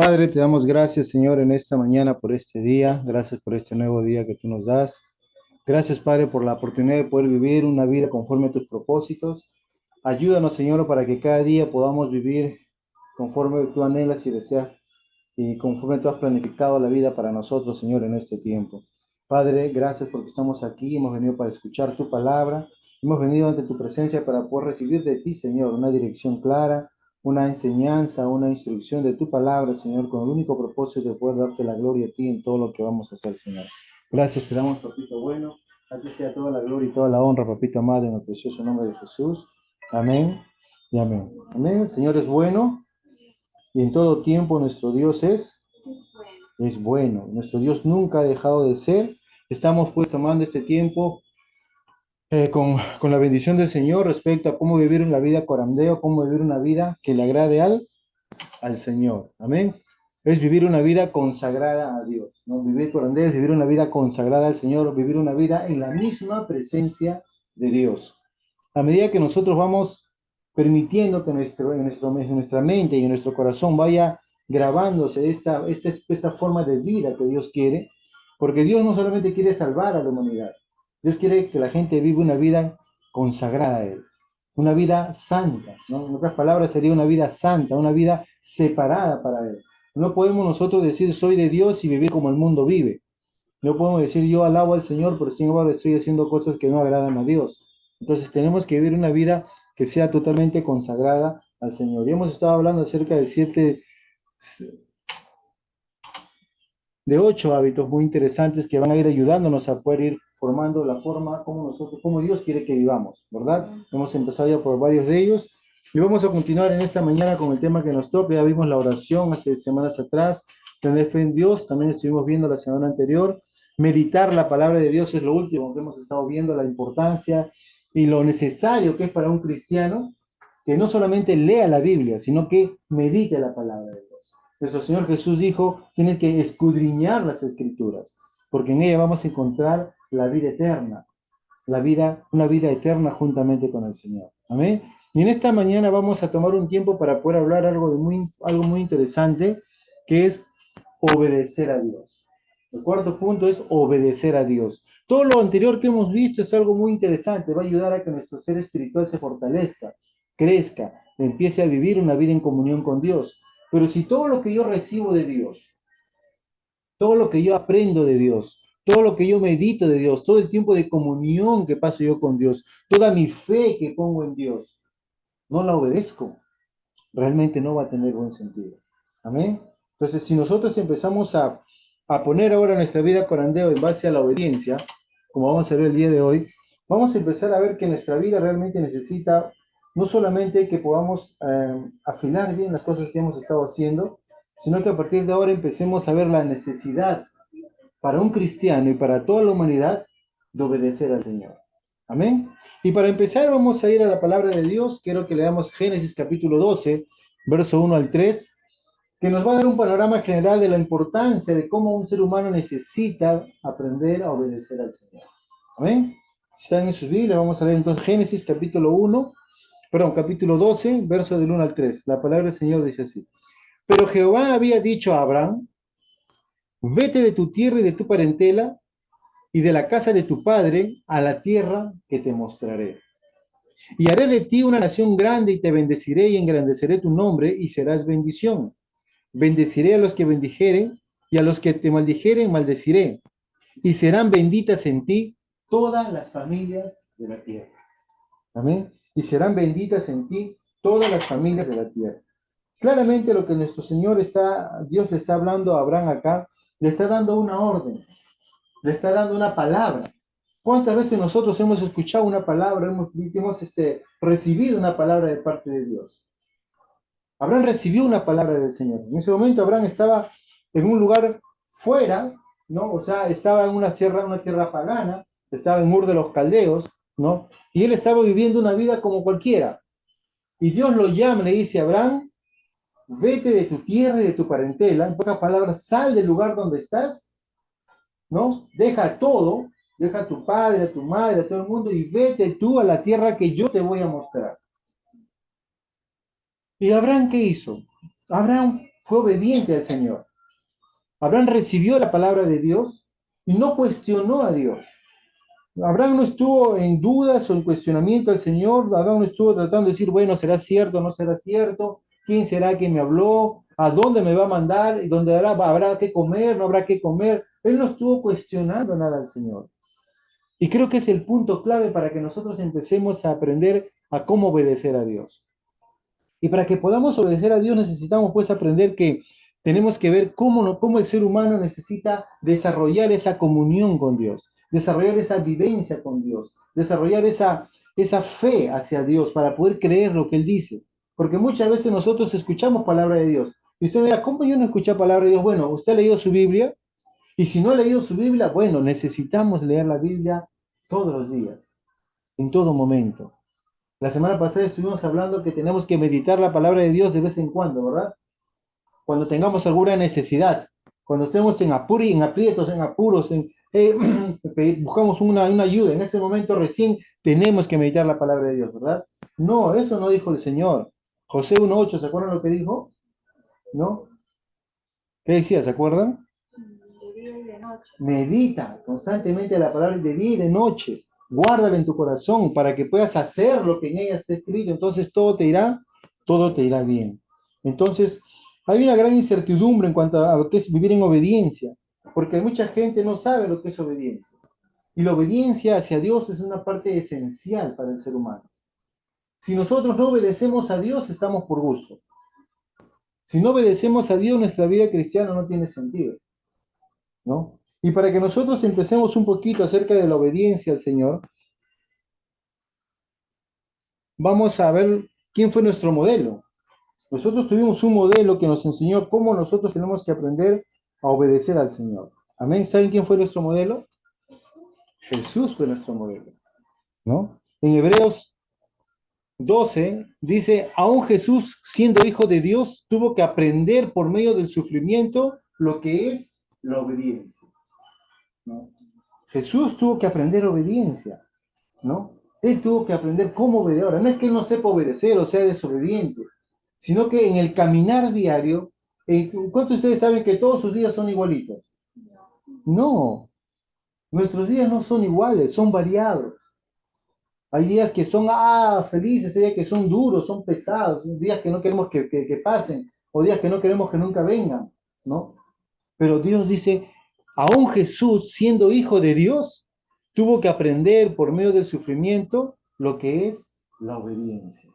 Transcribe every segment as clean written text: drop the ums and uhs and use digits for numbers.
Padre, te damos gracias, Señor, en esta mañana por este día. Gracias por este nuevo día que tú nos das. Gracias, Padre, por la oportunidad de poder vivir una vida conforme a tus propósitos. Ayúdanos, Señor, para que cada día podamos vivir conforme tú anhelas y deseas y conforme tú has planificado la vida para nosotros, Señor, en este tiempo. Padre, gracias porque estamos aquí. Hemos venido para escuchar tu palabra. Hemos venido ante tu presencia para poder recibir de ti, Señor, una dirección clara, una enseñanza, una instrucción de tu palabra, Señor, con el único propósito de poder darte la gloria a ti en todo lo que vamos a hacer, Señor. Gracias, te damos, papito bueno. A ti sea toda la gloria y toda la honra, papito amado, en el precioso nombre de Jesús. Amén y amén. Amén. El Señor es bueno y en todo tiempo nuestro Dios es bueno. Nuestro Dios nunca ha dejado de ser. Estamos pues tomando este tiempo con la bendición del Señor respecto a cómo vivir una vida corandeo, cómo vivir una vida que le agrade al Señor. Amén. Es vivir una vida consagrada a Dios, ¿no? Vivir corandeo es vivir una vida consagrada al Señor, vivir una vida en la misma presencia de Dios. A medida que nosotros vamos permitiendo que en nuestra mente y en nuestro corazón vaya grabándose esta forma de vida que Dios quiere, porque Dios no solamente quiere salvar a la humanidad, Dios quiere que la gente viva una vida consagrada a Él, una vida santa, ¿no? En otras palabras, sería una vida santa, una vida separada para Él. No podemos nosotros decir soy de Dios y vivir como el mundo vive. No podemos decir yo alabo al Señor, pero sin embargo estoy haciendo cosas que no agradan a Dios. Entonces tenemos que vivir una vida que sea totalmente consagrada al Señor. Y hemos estado hablando acerca de 8 hábitos muy interesantes que van a ir ayudándonos a poder ir formando la forma como nosotros, como Dios quiere que vivamos, ¿verdad? Hemos empezado ya por varios de ellos y vamos a continuar en esta mañana con el tema que nos toca. Ya vimos la oración hace semanas atrás, tener fe en Dios, también estuvimos viendo la semana anterior. Meditar la palabra de Dios es lo último que hemos estado viendo, la importancia y lo necesario que es para un cristiano que no solamente lea la Biblia, sino que medite la palabra de Dios. Nuestro Señor Jesús dijo, tienes que escudriñar las escrituras, porque en ella vamos a encontrar la vida eterna, una vida eterna juntamente con el Señor. Amén. Y en esta mañana vamos a tomar un tiempo para poder hablar algo muy interesante, que es obedecer a Dios. El cuarto punto es obedecer a Dios. Todo lo anterior que hemos visto es algo muy interesante, va a ayudar a que nuestro ser espiritual se fortalezca, crezca, empiece a vivir una vida en comunión con Dios. Pero si todo lo que yo recibo de Dios, todo lo que yo aprendo de Dios, todo lo que yo medito de Dios, todo el tiempo de comunión que paso yo con Dios, toda mi fe que pongo en Dios, no la obedezco, realmente no va a tener buen sentido. Amén. Entonces, si nosotros empezamos a poner ahora nuestra vida corandeo en base a la obediencia, como vamos a ver el día de hoy, vamos a empezar a ver que nuestra vida realmente necesita no solamente que podamos afinar bien las cosas que hemos estado haciendo, sino que a partir de ahora empecemos a ver la necesidad para un cristiano y para toda la humanidad de obedecer al Señor. Amén. Y para empezar vamos a ir a la palabra de Dios. Quiero que leamos Génesis capítulo 12, verso 1 al 3, que nos va a dar un panorama general de la importancia de cómo un ser humano necesita aprender a obedecer al Señor. Amén. Si están en sus Biblias, vamos a leer entonces Génesis capítulo 12, verso del 1 al 3. La palabra del Señor dice así. Pero Jehová había dicho a Abraham, vete de tu tierra y de tu parentela y de la casa de tu padre a la tierra que te mostraré. Y haré de ti una nación grande y te bendeciré y engrandeceré tu nombre y serás bendición. Bendeciré a los que bendijeren y a los que te maldijeren maldeciré. Y serán benditas en ti todas las familias de la tierra. Amén. Y serán benditas en ti todas las familias de la tierra. Claramente lo que Dios le está hablando a Abraham acá, le está dando una orden, le está dando una palabra. ¿Cuántas veces nosotros hemos escuchado una palabra, hemos recibido una palabra de parte de Dios? Abraham recibió una palabra del Señor. En ese momento Abraham estaba en un lugar fuera, ¿no? O sea, estaba en una tierra pagana, estaba en Ur de los Caldeos, ¿no? Y él estaba viviendo una vida como cualquiera. Y Dios lo llama, le dice a Abraham, vete de tu tierra y de tu parentela, en pocas palabras, sal del lugar donde estás, ¿no? Deja todo, deja a tu padre, a tu madre, a todo el mundo y vete tú a la tierra que yo te voy a mostrar. ¿Y Abraham qué hizo? Abraham fue obediente al Señor. Abraham recibió la palabra de Dios y no cuestionó a Dios. Abraham no estuvo en dudas o en cuestionamiento al Señor. Abraham no estuvo tratando de decir, bueno, ¿será cierto o no será cierto? ¿Quién será quien me habló? ¿A dónde me va a mandar? ¿Y dónde habrá que comer? ¿No habrá que comer? Él no estuvo cuestionando nada al Señor. Y creo que es el punto clave para que nosotros empecemos a aprender a cómo obedecer a Dios. Y para que podamos obedecer a Dios necesitamos pues aprender que tenemos que ver cómo el ser humano necesita desarrollar esa comunión con Dios, desarrollar esa vivencia con Dios, desarrollar esa fe hacia Dios para poder creer lo que Él dice. Porque muchas veces nosotros escuchamos palabra de Dios. Y usted dirá, ¿cómo yo no escuché palabra de Dios? Bueno, ¿usted ha leído su Biblia? Y si no ha leído su Biblia, bueno, necesitamos leer la Biblia todos los días, en todo momento. La semana pasada estuvimos hablando que tenemos que meditar la palabra de Dios de vez en cuando, ¿verdad? Cuando tengamos alguna necesidad, cuando estemos en aprietos, en apuros, buscamos una ayuda, en ese momento recién tenemos que meditar la palabra de Dios, ¿verdad? No, eso no dijo el Señor. José 1:8, ¿se acuerdan lo que dijo? ¿No? ¿Qué decía? ¿Se acuerdan? De día y de noche. Medita constantemente la palabra de día y de noche. Guárdala en tu corazón para que puedas hacer lo que en ella está escrito. Entonces todo te irá bien. Entonces, hay una gran incertidumbre en cuanto a lo que es vivir en obediencia, porque mucha gente no sabe lo que es obediencia. Y la obediencia hacia Dios es una parte esencial para el ser humano. Si nosotros no obedecemos a Dios, estamos por gusto. Si no obedecemos a Dios, nuestra vida cristiana no tiene sentido, ¿no? Y para que nosotros empecemos un poquito acerca de la obediencia al Señor, vamos a ver quién fue nuestro modelo. Nosotros tuvimos un modelo que nos enseñó cómo nosotros tenemos que aprender a obedecer al Señor. Amén. ¿Saben quién fue nuestro modelo? Jesús fue nuestro modelo, ¿no? En Hebreos 12 dice, aún Jesús, siendo hijo de Dios, tuvo que aprender por medio del sufrimiento lo que es la obediencia, ¿no? Jesús tuvo que aprender obediencia, ¿no? Él tuvo que aprender cómo obedecer. Ahora, no es que él no sepa obedecer o sea desobediente, sino que en el caminar diario, ¿cuántos de ustedes saben que todos sus días son igualitos? No, nuestros días no son iguales, son variados. Hay días que son felices, hay días que son duros, son pesados, días que no queremos que pasen, o días que no queremos que nunca vengan, ¿no? Pero Dios dice, aún Jesús, siendo hijo de Dios, tuvo que aprender por medio del sufrimiento lo que es la obediencia.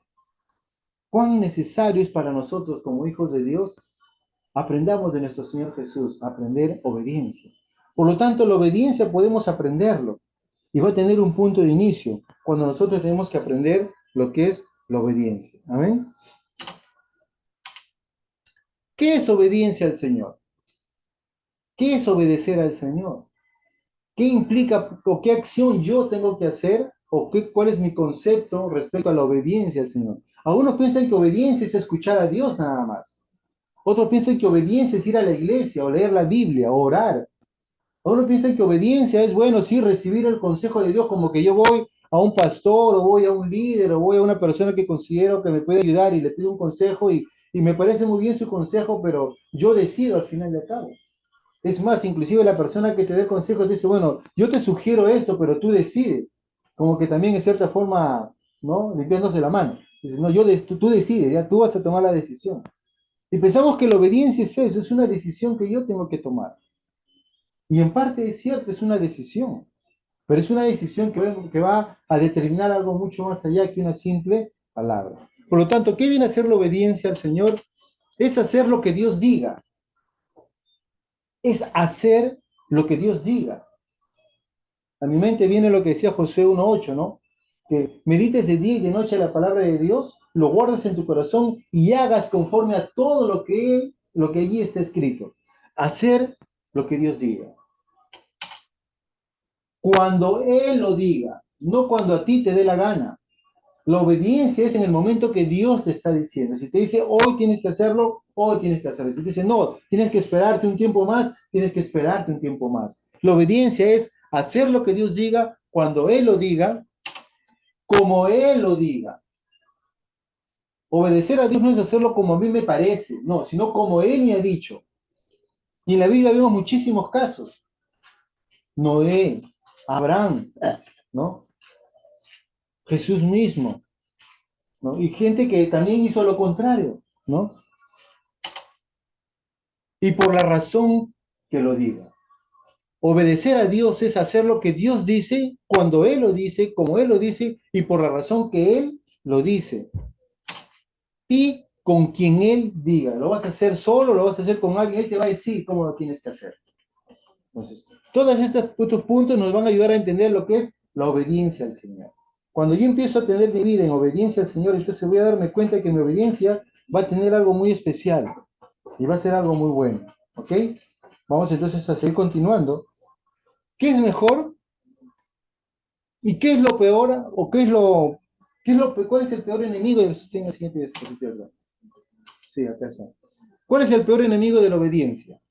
Cuán necesario es para nosotros como hijos de Dios aprendamos de nuestro Señor Jesús, aprender obediencia. Por lo tanto, la obediencia podemos aprenderlo y va a tener un punto de inicio cuando nosotros tenemos que aprender lo que es la obediencia. Amén. ¿Qué es obediencia al Señor? ¿Qué es obedecer al Señor? ¿Qué implica o qué acción yo tengo que hacer o cuál es mi concepto respecto a la obediencia al Señor? Algunos piensan que obediencia es escuchar a Dios nada más. Otros piensan que obediencia es ir a la iglesia o leer la Biblia o orar. Algunos piensan que obediencia es, bueno, sí, recibir el consejo de Dios, como que yo voy a un pastor o voy a un líder o voy a una persona que considero que me puede ayudar y le pido un consejo y me parece muy bien su consejo, pero yo decido al final de cabo. Es más, inclusive la persona que te dé el consejo te dice, bueno, yo te sugiero eso, pero tú decides. Como que también en cierta forma, ¿no? Limpiándose la mano. Dice, no, tú decides, ya tú vas a tomar la decisión. Y pensamos que la obediencia es eso, es una decisión que yo tengo que tomar. Y en parte es cierto, es una decisión, pero es una decisión que va a determinar algo mucho más allá que una simple palabra. Por lo tanto, ¿qué viene a ser la obediencia al Señor? Es hacer lo que Dios diga. Es hacer lo que Dios diga. A mi mente viene lo que decía Josué 1:8, ¿no? Que medites de día y de noche la palabra de Dios, lo guardes en tu corazón y hagas conforme a todo lo que allí está escrito. Hacer lo que Dios diga. Cuando Él lo diga, no cuando a ti te dé la gana. La obediencia es en el momento que Dios te está diciendo. Si te dice, hoy tienes que hacerlo, hoy tienes que hacerlo. Si te dice, no, tienes que esperarte un tiempo más, tienes que esperarte un tiempo más. La obediencia es hacer lo que Dios diga, cuando Él lo diga, como Él lo diga. Obedecer a Dios no es hacerlo como a mí me parece, no, sino como Él me ha dicho. Y en la Biblia vemos muchísimos casos. Noé, Abraham, ¿no? Jesús mismo, ¿no? Y gente que también hizo lo contrario, ¿no? Y por la razón que lo diga. Obedecer a Dios es hacer lo que Dios dice, cuando Él lo dice, como Él lo dice, y por la razón que Él lo dice. Y con quien Él diga. Lo vas a hacer solo, lo vas a hacer con alguien, Él te va a decir cómo lo tienes que hacer. Entonces, todos estos puntos nos van a ayudar a entender lo que es la obediencia al Señor. Cuando yo empiezo a tener mi vida en obediencia al Señor, entonces voy a darme cuenta que mi obediencia va a tener algo muy especial y va a ser algo muy bueno. ¿Ok? Vamos entonces a seguir continuando. ¿Qué es mejor y qué es lo peor o cuál es el peor enemigo del sistema siguiente dispositivo? Sí, acá está. ¿Cuál es el peor enemigo de la obediencia?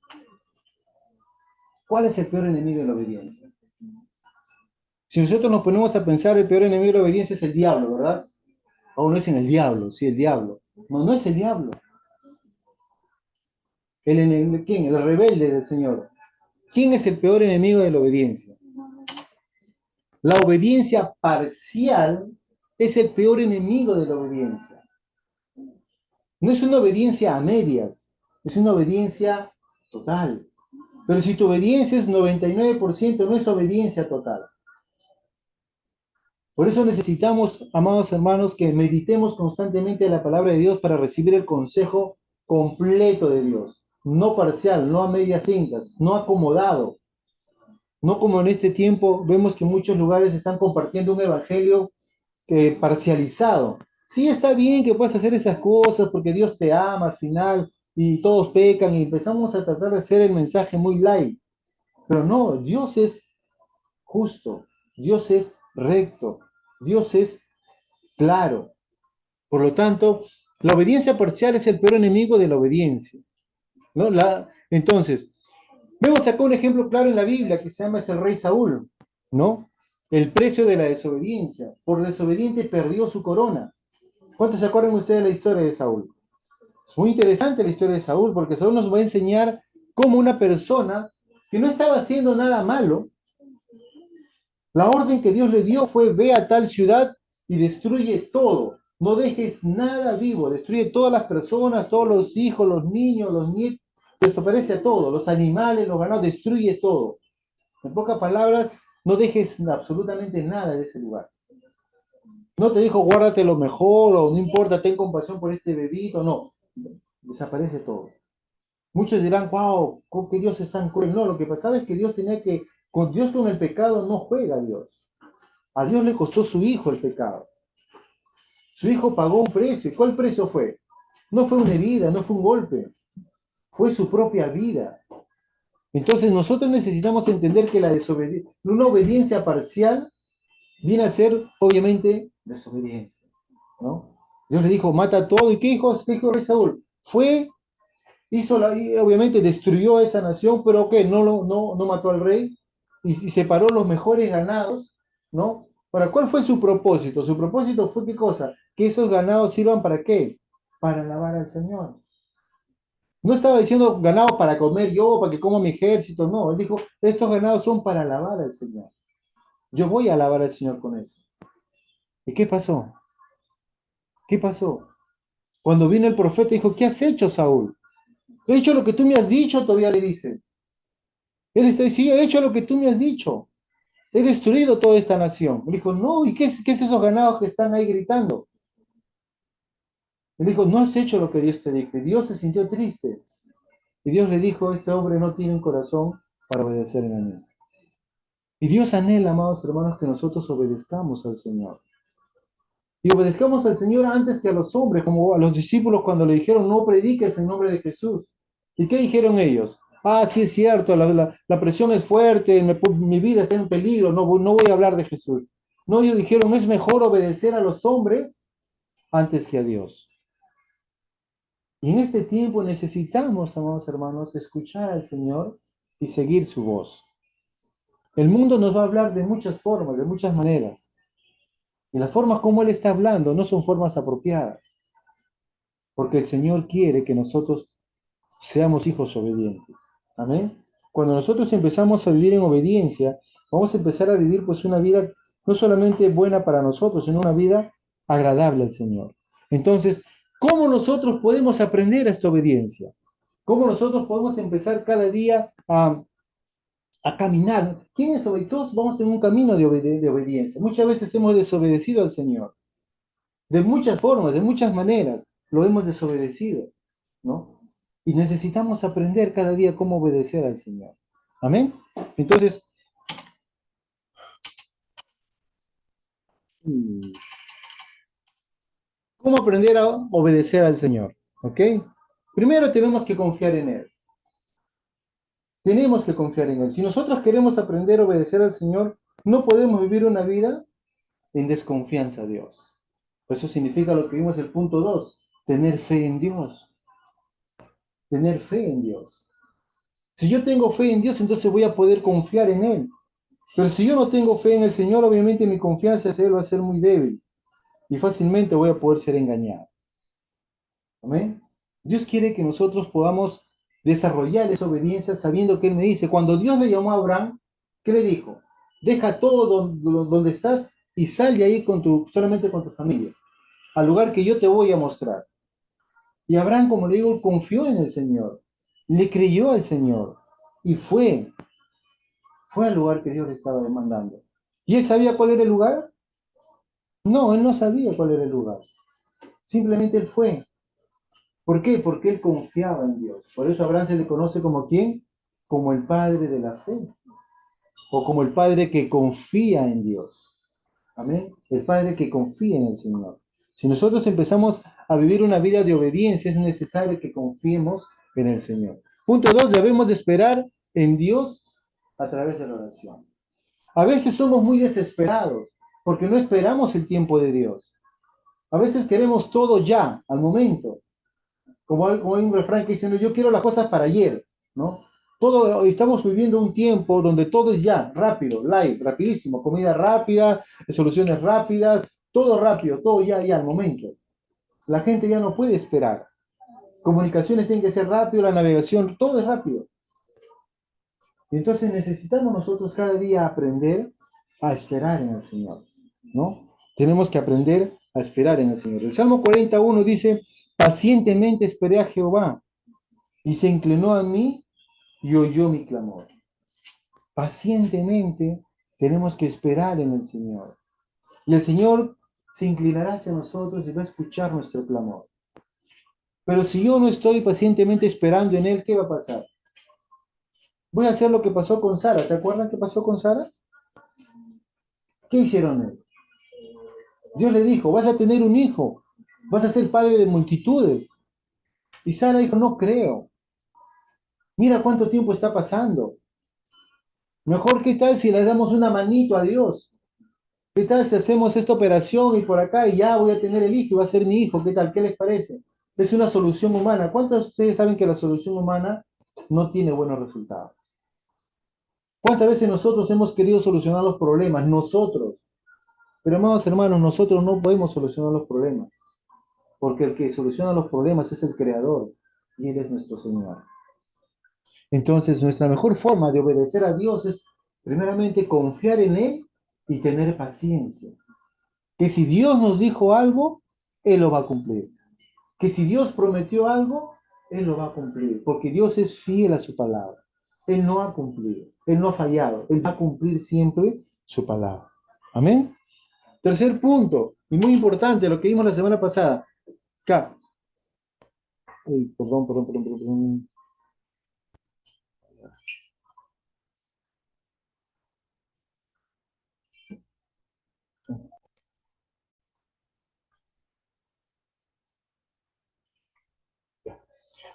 ¿Cuál es el peor enemigo de la obediencia? Si nosotros nos ponemos a pensar, el peor enemigo de la obediencia es el diablo, ¿verdad? O no es en el diablo, sí, el diablo. No, no es el diablo. ¿Quién? El rebelde del Señor. ¿Quién es el peor enemigo de la obediencia? La obediencia parcial es el peor enemigo de la obediencia. No es una obediencia a medias, es una obediencia total. Pero si tu obediencia es 99%, no es obediencia total. Por eso necesitamos, amados hermanos, que meditemos constantemente la palabra de Dios para recibir el consejo completo de Dios. No parcial, no a medias tintas, no acomodado. No como en este tiempo vemos que en muchos lugares están compartiendo un evangelio parcializado. Sí está bien que puedas hacer esas cosas porque Dios te ama al final y todos pecan y empezamos a tratar de hacer el mensaje muy light. Pero no, Dios es justo, Dios es recto, Dios es claro. Por lo tanto, la obediencia parcial es el peor enemigo de la obediencia, ¿no? Entonces, vemos acá un ejemplo claro en la Biblia que se llama es el rey Saúl, ¿no? El precio de la desobediencia. Por desobediente perdió su corona. ¿Cuántos se acuerdan ustedes de la historia de Saúl? Es muy interesante la historia de Saúl porque Saúl nos va a enseñar cómo una persona que no estaba haciendo nada malo, la orden que Dios le dio fue ve a tal ciudad y destruye todo. No dejes nada vivo, destruye todas las personas, todos los hijos, los niños, los nietos, desaparece a todo, los animales, los ganados, destruye todo. En pocas palabras, no dejes absolutamente nada de ese lugar. No te dijo guárdate lo mejor o no importa, ten compasión por este bebito, no. Desaparece todo. Muchos dirán, wow, que Dios es tan cruel. No, lo que pasaba es que Dios tenía que, con Dios con el pecado no juega Dios. A Dios le costó su hijo el pecado. Su hijo pagó un precio. ¿Y cuál precio fue? No fue una herida, no fue un golpe, fue su propia vida. Entonces nosotros necesitamos entender que una obediencia parcial viene a ser, obviamente, desobediencia, ¿no? Dios le dijo, mata todo. ¿Y qué dijo el rey Saúl? Fue, y obviamente destruyó esa nación, pero ¿qué? No mató al rey y separó los mejores ganados, ¿no? Para ¿cuál fue su propósito? Su propósito fue ¿qué cosa? Que esos ganados sirvan para qué? Para alabar al Señor. No estaba diciendo ganados para comer yo, para que coma mi ejército, no. Él dijo, estos ganados son para alabar al Señor. Yo voy a alabar al Señor con eso. ¿Y qué pasó? ¿Qué pasó? Cuando vino el profeta, dijo, ¿qué has hecho, Saúl? He hecho lo que tú me has dicho, todavía le dice. Él dice, sí, he hecho lo que tú me has dicho. He destruido toda esta nación. Él dijo, no, ¿y qué es esos ganados que están ahí gritando? Él dijo, no has hecho lo que Dios te dijo. Y Dios se sintió triste. Y Dios le dijo, este hombre no tiene un corazón para obedecer en mí. Y Dios anhela, amados hermanos, que nosotros obedezcamos al Señor. Y obedezcamos al Señor antes que a los hombres, como a los discípulos cuando le dijeron, no prediques en nombre de Jesús. ¿Y qué dijeron ellos? Ah, sí es cierto, la presión es fuerte, mi vida está en peligro, no voy a hablar de Jesús. No, ellos dijeron, es mejor obedecer a los hombres antes que a Dios. Y en este tiempo necesitamos, amados hermanos, escuchar al Señor y seguir su voz. El mundo nos va a hablar de muchas formas, de muchas maneras. Y las formas como Él está hablando no son formas apropiadas. porque el Señor quiere que nosotros seamos hijos obedientes. Amén. Cuando nosotros empezamos a vivir en obediencia, vamos a empezar a vivir pues una vida no solamente buena para nosotros, sino una vida agradable al Señor. Entonces, ¿cómo nosotros podemos aprender a esta obediencia? ¿Cómo nosotros podemos empezar cada día a caminar? ¿Quiénes obedecen? Todos vamos en un camino de obediencia. Muchas veces hemos desobedecido al Señor. De muchas formas, de muchas maneras, lo hemos desobedecido, ¿no? Y necesitamos aprender cada día cómo obedecer al Señor. Amén. Entonces, ¿cómo aprender a obedecer al Señor? ¿Ok? Primero tenemos que confiar en Él. Tenemos que confiar en Él. Si nosotros queremos aprender a obedecer al Señor, no podemos vivir una vida en desconfianza a Dios. Eso significa lo que vimos en el punto 2, tener fe en Dios. Tener fe en Dios. Si yo tengo fe en Dios, entonces voy a poder confiar en Él. Pero si yo no tengo fe en el Señor, obviamente mi confianza en Él va a ser muy débil y fácilmente voy a poder ser engañado. Amén. Dios quiere que nosotros podamos desarrollar esa obediencia sabiendo que Él me dice, cuando Dios le llamó a Abraham, ¿qué le dijo? Deja todo donde estás y sal de ahí solamente con tu familia, al lugar que yo te voy a mostrar. Y Abraham, como le digo, confió en el Señor, le creyó al Señor y fue al lugar que Dios le estaba demandando. ¿Y él sabía cuál era el lugar? No, él no sabía cuál era el lugar. Simplemente él fue. ¿Por qué? Porque él confiaba en Dios. Por eso a Abraham se le conoce como ¿quién? Como el padre de la fe. O como el padre que confía en Dios. Amén. El padre que confía en el Señor. Si nosotros empezamos a vivir una vida de obediencia, es necesario que confiemos en el Señor. Punto 2, debemos de esperar en Dios a través de la oración. A veces somos muy desesperados porque no esperamos el tiempo de Dios. A veces queremos todo ya, al momento. Como hay un refrán que dice, no, yo quiero las cosas para ayer, ¿no? Estamos viviendo un tiempo donde todo es ya, rápido, live, rapidísimo, comida rápida, soluciones rápidas, todo rápido, todo ya, ya, al momento. La gente ya no puede esperar. Comunicaciones tienen que ser rápido, la navegación, todo es rápido. Y entonces necesitamos nosotros cada día aprender a esperar en el Señor, ¿no? Tenemos que aprender a esperar en el Señor. El Salmo 41 dice, pacientemente esperé a Jehová y se inclinó a mí y oyó mi clamor. Pacientemente tenemos que esperar en el Señor. Y el Señor se inclinará hacia nosotros y va a escuchar nuestro clamor. Pero si yo no estoy pacientemente esperando en Él, ¿qué va a pasar? Voy a hacer lo que pasó con Sara. ¿Se acuerdan qué pasó con Sara? ¿Qué hicieron él? Dios le dijo, vas a tener un hijo, vas a ser padre de multitudes. Y Sara dijo, no creo. Mira cuánto tiempo está pasando. Mejor, ¿qué tal si le damos una manito a Dios? ¿Qué tal si hacemos esta operación y por acá y ya voy a tener el hijo y va a ser mi hijo? ¿Qué tal? ¿Qué les parece? Es una solución humana. ¿Cuántos de ustedes saben que la solución humana no tiene buenos resultados? ¿Cuántas veces nosotros hemos querido solucionar los problemas? Nosotros. Pero amados hermanos, nosotros no podemos solucionar los problemas. Porque el que soluciona los problemas es el Creador y Él es nuestro Señor. Entonces, nuestra mejor forma de obedecer a Dios es, primeramente, confiar en Él y tener paciencia. Que si Dios nos dijo algo, Él lo va a cumplir. Que si Dios prometió algo, Él lo va a cumplir. Porque Dios es fiel a su palabra. Él no ha cumplido, Él no ha fallado. Él va a cumplir siempre su palabra. Amén. Tercer punto, y muy importante, lo que vimos la semana pasada. Acá. Uy, perdón.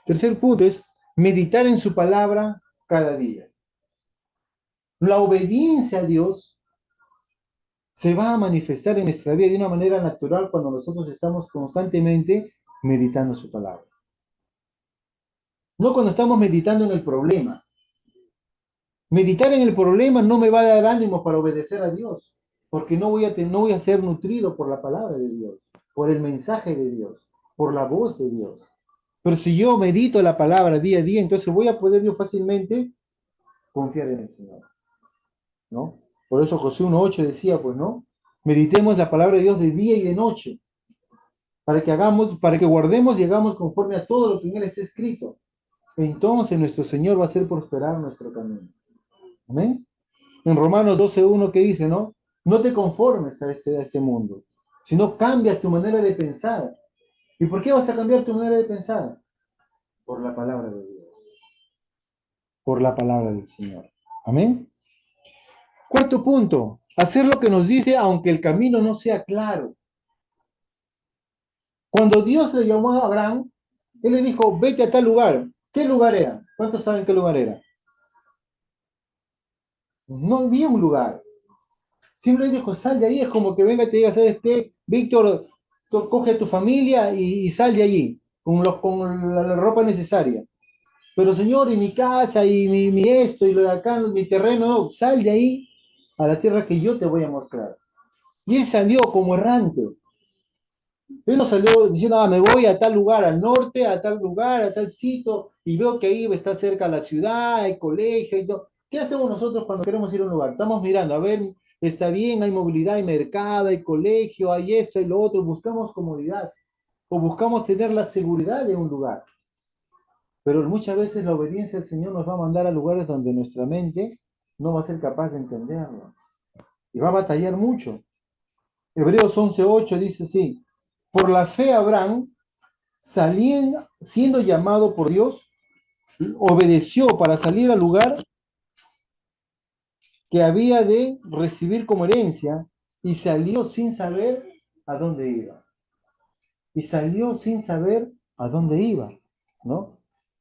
Tercer punto es meditar en su palabra cada día. La obediencia a Dios se va a manifestar en nuestra vida de una manera natural cuando nosotros estamos constantemente meditando su palabra. No cuando estamos meditando en el problema. Meditar en el problema no me va a dar ánimo para obedecer a Dios, porque no voy a ser nutrido por la palabra de Dios, por el mensaje de Dios. por la voz de Dios. Pero si yo medito la palabra día a día, entonces voy a poder yo fácilmente confiar en el Señor, ¿no? Por eso Josué 1:8 decía, pues, ¿no? Meditemos la palabra de Dios de día y de noche, para que guardemos y hagamos conforme a todo lo que en él está escrito. Entonces nuestro Señor va a hacer prosperar nuestro camino. Amén. En Romanos 12:1 que dice, ¿no? No te conformes a este mundo, sino cambia tu manera de pensar. ¿Y por qué vas a cambiar tu manera de pensar? Por la palabra de Dios, por la palabra del Señor. Amén. Cuarto punto, hacer lo que nos dice aunque el camino no sea claro. Cuando Dios le llamó a Abraham, él le dijo, vete a tal lugar. ¿Qué lugar era? ¿Cuántos saben qué lugar era? No había un lugar. Simplemente dijo, sal de ahí. Es como que venga y te diga, ¿sabes qué? Víctor, coge a tu familia y sal de allí, con la ropa necesaria. Pero Señor, y mi casa, y mi esto, y lo de acá, mi terreno, no, sal de ahí a la tierra que yo te voy a mostrar. Y él salió como errante. Él no salió diciendo, me voy a tal lugar, al norte, a tal lugar, a tal sitio, y veo que ahí está cerca la ciudad, el colegio y todo. ¿Qué hacemos nosotros cuando queremos ir a un lugar? Estamos mirando, a ver, está bien, hay movilidad, hay mercado, hay colegio, hay esto y lo otro, buscamos comodidad, o buscamos tener la seguridad de un lugar. Pero muchas veces la obediencia al Señor nos va a mandar a lugares donde nuestra mente no va a ser capaz de entenderlo, y va a batallar mucho. Hebreos 11:8 dice así, por la fe Abraham, siendo llamado por Dios, obedeció para salir al lugar que había de recibir como herencia y salió sin saber a dónde iba. Y salió sin saber a dónde iba, ¿no?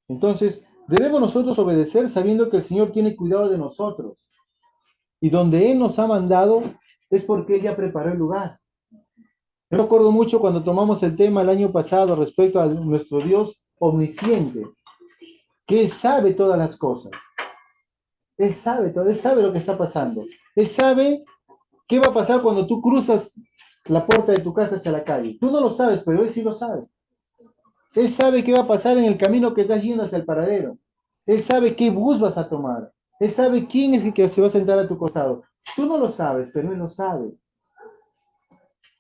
Entonces, debemos nosotros obedecer sabiendo que el Señor tiene cuidado de nosotros. Y donde Él nos ha mandado es porque Él ya preparó el lugar. Yo me acuerdo mucho cuando tomamos el tema el año pasado respecto a nuestro Dios omnisciente, que Él sabe todas las cosas. Él sabe todo, Él sabe lo que está pasando. Él sabe qué va a pasar cuando tú cruzas la puerta de tu casa hacia la calle. Tú no lo sabes, pero Él sí lo sabe. Él sabe qué va a pasar en el camino que estás yendo hacia el paradero. Él sabe qué bus vas a tomar. Él sabe quién es el que se va a sentar a tu costado. Tú no lo sabes, pero Él lo sabe.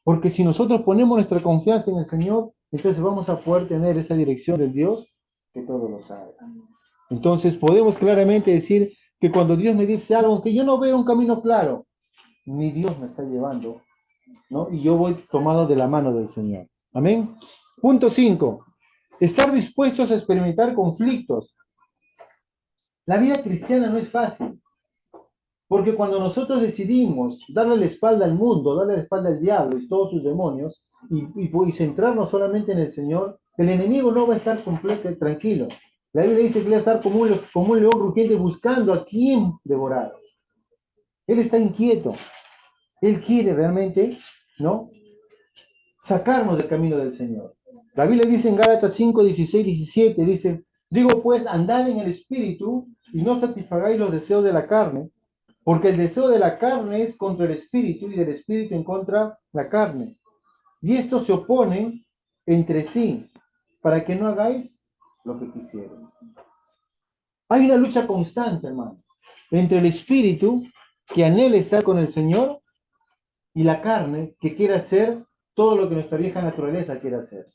Porque si nosotros ponemos nuestra confianza en el Señor, entonces vamos a poder tener esa dirección del Dios que todo lo sabe. Entonces podemos claramente decir que cuando Dios me dice algo, aunque yo no veo un camino claro, ni Dios me está llevando, ¿no? Y yo voy tomado de la mano del Señor. Amén. Punto 5. Estar dispuestos a experimentar conflictos. La vida cristiana no es fácil, porque cuando nosotros decidimos darle la espalda al mundo, darle la espalda al diablo y todos sus demonios, y centrarnos solamente en el Señor, el enemigo no va a estar completo, tranquilo. La Biblia dice que va a estar como un león rugiente buscando a quién devorar. Él está inquieto. Él quiere realmente, ¿no?, sacarnos del camino del Señor. La Biblia dice en Gálatas 5, 16, 17, dice, digo pues, andad en el Espíritu y no satisfagáis los deseos de la carne, porque el deseo de la carne es contra el Espíritu y del Espíritu en contra la carne. Y estos se oponen entre sí, para que no hagáis lo que quisierais. Hay una lucha constante, hermano, entre el Espíritu, que anhela estar con el Señor, y la carne, que quiere hacer todo lo que nuestra vieja naturaleza quiere hacer,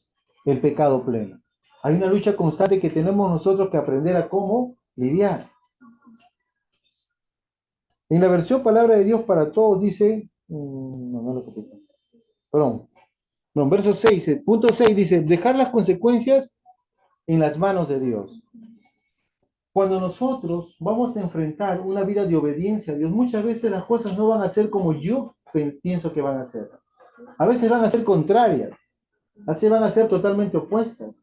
el pecado pleno. Hay una lucha constante que tenemos nosotros que aprender a cómo lidiar. En la versión Palabra de Dios para Todos dice, no lo copio. Perdón, no, verso 6, punto 6 dice, dejar las consecuencias en las manos de Dios. Cuando nosotros vamos a enfrentar una vida de obediencia a Dios, muchas veces las cosas no van a ser como yo pienso que van a ser. A veces van a ser contrarias, a veces van a ser totalmente opuestas,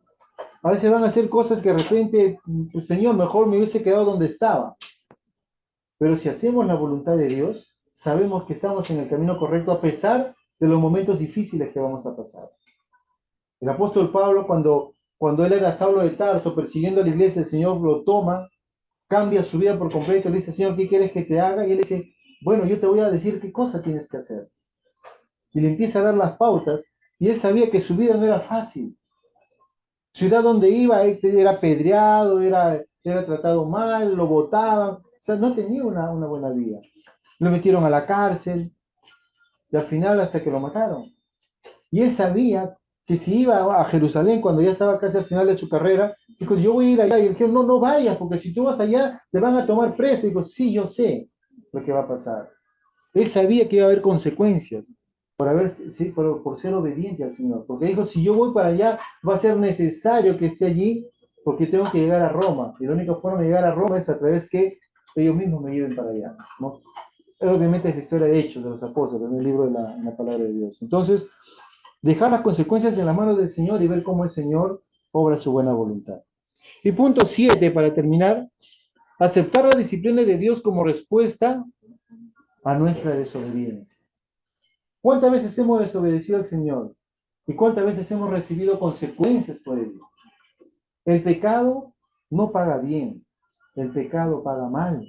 a veces van a ser cosas que de repente, pues, Señor, mejor me hubiese quedado donde estaba. Pero si hacemos la voluntad de Dios, sabemos que estamos en el camino correcto a pesar de los momentos difíciles que vamos a pasar. El apóstol Pablo, cuando él era Saulo de Tarso, persiguiendo a la iglesia, el Señor lo toma, cambia su vida por completo, le dice, Señor, ¿qué quieres que te haga? Y él dice, bueno, yo te voy a decir qué cosa tienes que hacer. Y le empieza a dar las pautas, y él sabía que su vida no era fácil, Ciudad donde iba, era apedreado, era tratado mal, lo botaban. O sea, no tenía una buena vida. Lo metieron a la cárcel y al final hasta que lo mataron. Y él sabía que si iba a Jerusalén cuando ya estaba casi al final de su carrera, dijo, yo voy a ir allá. Y él dijo, no, no vayas, porque si tú vas allá, te van a tomar preso. Y dijo, sí, yo sé lo que va a pasar. Él sabía que iba a haber consecuencias por, sí, por ser obediente al Señor. Porque dijo, si yo voy para allá, va a ser necesario que esté allí, porque tengo que llegar a Roma. Y la única forma de llegar a Roma es a través que ellos mismos me lleven para allá, ¿no? Obviamente es la historia de Hechos de los Apóstoles, en el libro de la palabra de Dios. Entonces, dejar las consecuencias en las manos del Señor y ver cómo el Señor obra su buena voluntad. Y punto 7, para terminar, aceptar la disciplina de Dios como respuesta a nuestra desobediencia. ¿Cuántas veces hemos desobedecido al Señor? ¿Y cuántas veces hemos recibido consecuencias por ello? El pecado no paga bien, el pecado paga mal.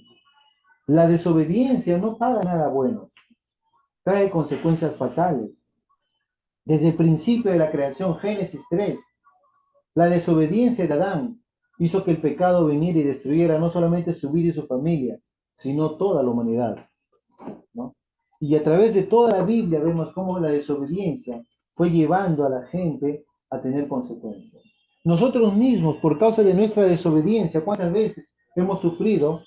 La desobediencia no paga nada bueno, trae consecuencias fatales. Desde el principio de la creación, Génesis 3, la desobediencia de Adán hizo que el pecado viniera y destruyera no solamente su vida y su familia, sino toda la humanidad, ¿no? Y a través de toda la Biblia vemos cómo la desobediencia fue llevando a la gente a tener consecuencias. Nosotros mismos, por causa de nuestra desobediencia, ¿cuántas veces hemos sufrido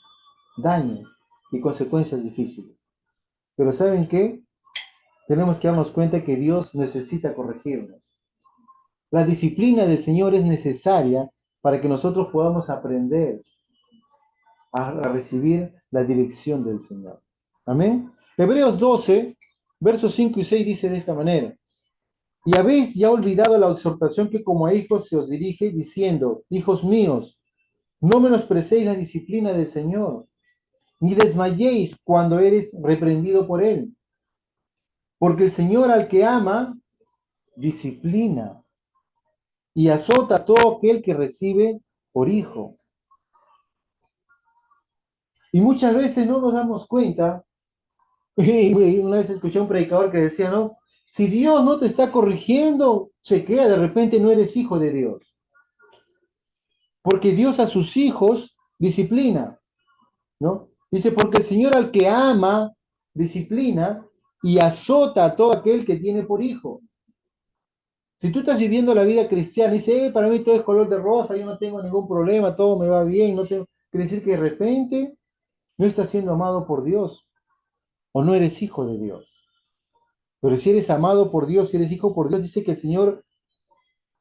daño y consecuencias difíciles? Pero ¿saben qué? Tenemos que darnos cuenta que Dios necesita corregirnos. La disciplina del Señor es necesaria para que nosotros podamos aprender a recibir la dirección del Señor. Amén. Hebreos 12, versos 5 y 6 dice de esta manera: y habéis ya olvidado la exhortación que como a hijos se os dirige, diciendo, hijos míos, no menosprecéis la disciplina del Señor, ni desmayéis cuando eres reprendido por él, porque el Señor al que ama, disciplina y azota a todo aquel que recibe por hijo. Y muchas veces no nos damos cuenta. Y una vez escuché a un predicador que decía, ¿no? Si Dios no te está corrigiendo, chequea, de repente no eres hijo de Dios. Porque Dios a sus hijos disciplina, ¿no? Dice, porque el Señor al que ama, disciplina y azota a todo aquel que tiene por hijo. Si tú estás viviendo la vida cristiana y dices, para mí todo es color de rosa, yo no tengo ningún problema, todo me va bien, no tengo... Quiere decir que de repente no estás siendo amado por Dios o no eres hijo de Dios. Pero si eres amado por Dios, si eres hijo por Dios, dice que el Señor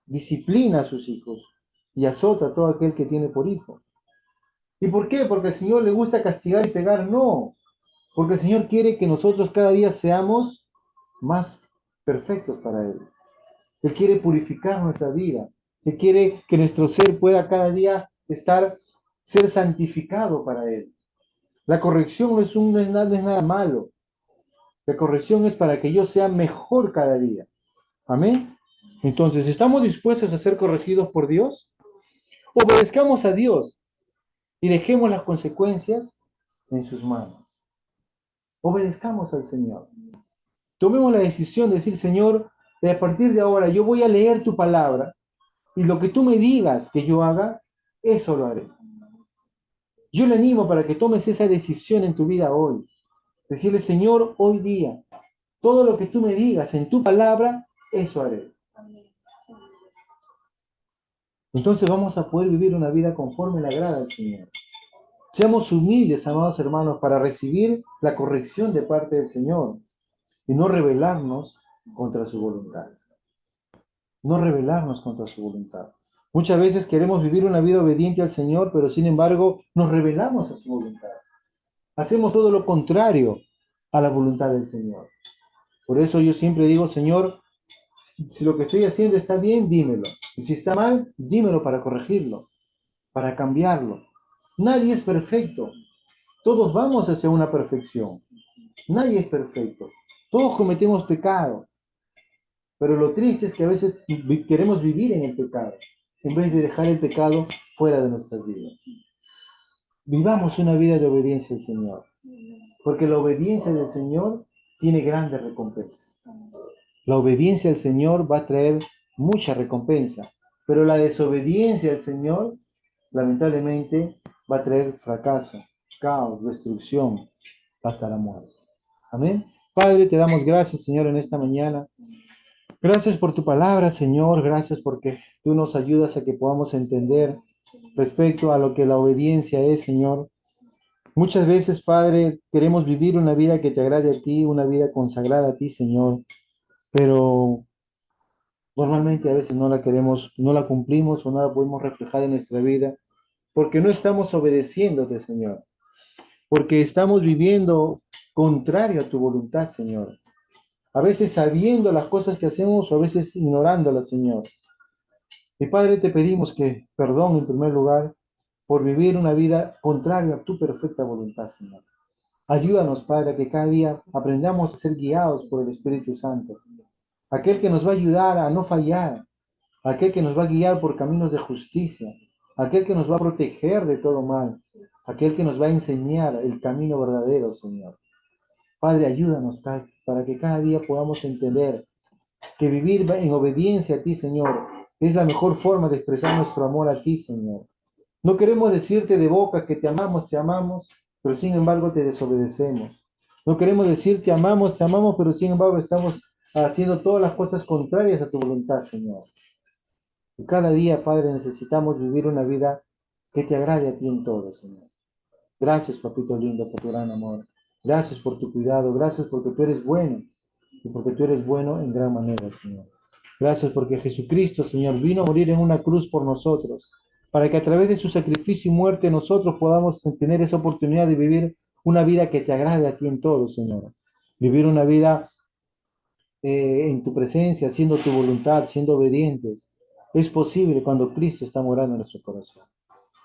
disciplina a sus hijos y azota a todo aquel que tiene por hijo. ¿Y por qué? Porque al Señor le gusta castigar y pegar. No, porque el Señor quiere que nosotros cada día seamos más perfectos para Él. Él quiere purificar nuestra vida. Él quiere que nuestro ser pueda cada día ser santificado para Él. La corrección no es nada malo. La corrección es para que yo sea mejor cada día. Amén. Entonces, ¿estamos dispuestos a ser corregidos por Dios? Obedezcamos a Dios y dejemos las consecuencias en sus manos. Obedezcamos al Señor. Tomemos la decisión de decir, Señor, a partir de ahora yo voy a leer tu palabra y lo que tú me digas que yo haga, eso lo haré. Yo le animo para que tomes esa decisión en tu vida hoy. Decirle, Señor, hoy día, todo lo que tú me digas en tu palabra, eso haré. Entonces vamos a poder vivir una vida conforme le agrada al Señor. Seamos humildes, amados hermanos, para recibir la corrección de parte del Señor y no rebelarnos contra su voluntad. No rebelarnos contra su voluntad. Muchas veces queremos vivir una vida obediente al Señor, pero sin embargo nos rebelamos a su voluntad. Hacemos todo lo contrario a la voluntad del Señor. Por eso yo siempre digo, Señor, si lo que estoy haciendo está bien, dímelo. Y si está mal, dímelo para corregirlo, para cambiarlo. Nadie es perfecto. Todos vamos hacia una perfección. Nadie es perfecto. Todos cometemos pecado. Pero lo triste es que a veces queremos vivir en el pecado, en vez de dejar el pecado fuera de nuestras vidas. Vivamos una vida de obediencia al Señor, porque la obediencia del Señor tiene grandes recompensas. La obediencia al Señor va a traer mucha recompensa. Pero la desobediencia al Señor, lamentablemente, va a traer fracaso, caos, destrucción, hasta la muerte. Amén. Padre, te damos gracias, Señor, en esta mañana. Gracias por tu palabra, Señor. Gracias porque tú nos ayudas a que podamos entender respecto a lo que la obediencia es, Señor. Muchas veces, Padre, queremos vivir una vida que te agrade a ti, una vida consagrada a ti, Señor, pero normalmente a veces no la queremos, no la cumplimos o no la podemos reflejar en nuestra vida porque no estamos obedeciéndote, Señor, porque estamos viviendo contrario a tu voluntad, Señor. A veces sabiendo las cosas que hacemos o a veces ignorándolas, Señor. Y Padre, te pedimos que perdón en primer lugar por vivir una vida contraria a tu perfecta voluntad, Señor. Ayúdanos, Padre, a que cada día aprendamos a ser guiados por el Espíritu Santo. Aquel que nos va a ayudar a no fallar, aquel que nos va a guiar por caminos de justicia, aquel que nos va a proteger de todo mal, aquel que nos va a enseñar el camino verdadero, Señor. Padre, ayúdanos para que cada día podamos entender que vivir en obediencia a ti, Señor, es la mejor forma de expresar nuestro amor a ti, Señor. No queremos decirte de boca que te amamos, pero sin embargo te desobedecemos. No queremos decir te amamos, pero sin embargo estamos haciendo todas las cosas contrarias a tu voluntad, Señor. Y cada día, Padre, necesitamos vivir una vida que te agrade a ti en todo, Señor. Gracias, papito lindo, por tu gran amor. Gracias por tu cuidado. Gracias porque tú eres bueno. Y porque tú eres bueno en gran manera, Señor. Gracias porque Jesucristo, Señor, vino a morir en una cruz por nosotros, para que a través de su sacrificio y muerte nosotros podamos tener esa oportunidad de vivir una vida que te agrade a ti en todo, Señor. Vivir una vida en tu presencia, haciendo tu voluntad, siendo obedientes. Es posible cuando Cristo está morando en nuestro corazón.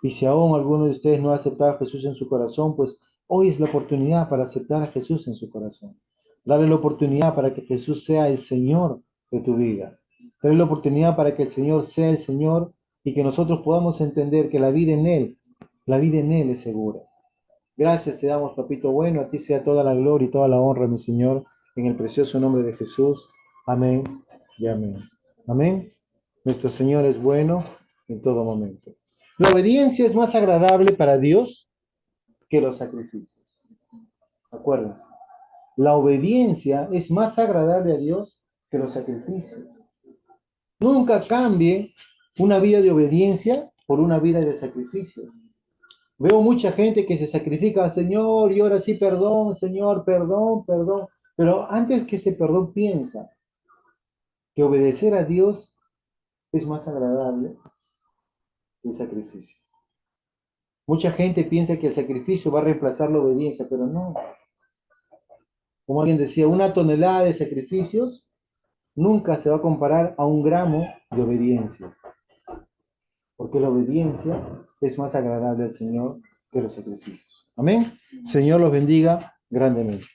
Y si aún alguno de ustedes no ha aceptado a Jesús en su corazón, pues hoy es la oportunidad para aceptar a Jesús en su corazón. Darle la oportunidad para que Jesús sea el Señor de tu vida. Darle la oportunidad para que el Señor sea el Señor y que nosotros podamos entender que la vida en Él es segura. Gracias te damos, papito bueno. A ti sea toda la gloria y toda la honra, mi Señor, en el precioso nombre de Jesús. Amén y amén. Amén. Nuestro Señor es bueno en todo momento. La obediencia es más agradable para Dios que los sacrificios. Acuérdense. La obediencia es más agradable a Dios que los sacrificios. Nunca cambie una vida de obediencia por una vida de sacrificios. Veo mucha gente que se sacrifica al Señor y ahora sí, perdón, Señor, perdón, perdón. Pero antes que ese perdón piensa que obedecer a Dios es más agradable que el sacrificio. Mucha gente piensa que el sacrificio va a reemplazar la obediencia, pero no. Como alguien decía, una tonelada de sacrificios nunca se va a comparar a un gramo de obediencia, porque la obediencia es más agradable al Señor que los sacrificios. Amén. Señor los bendiga grandemente.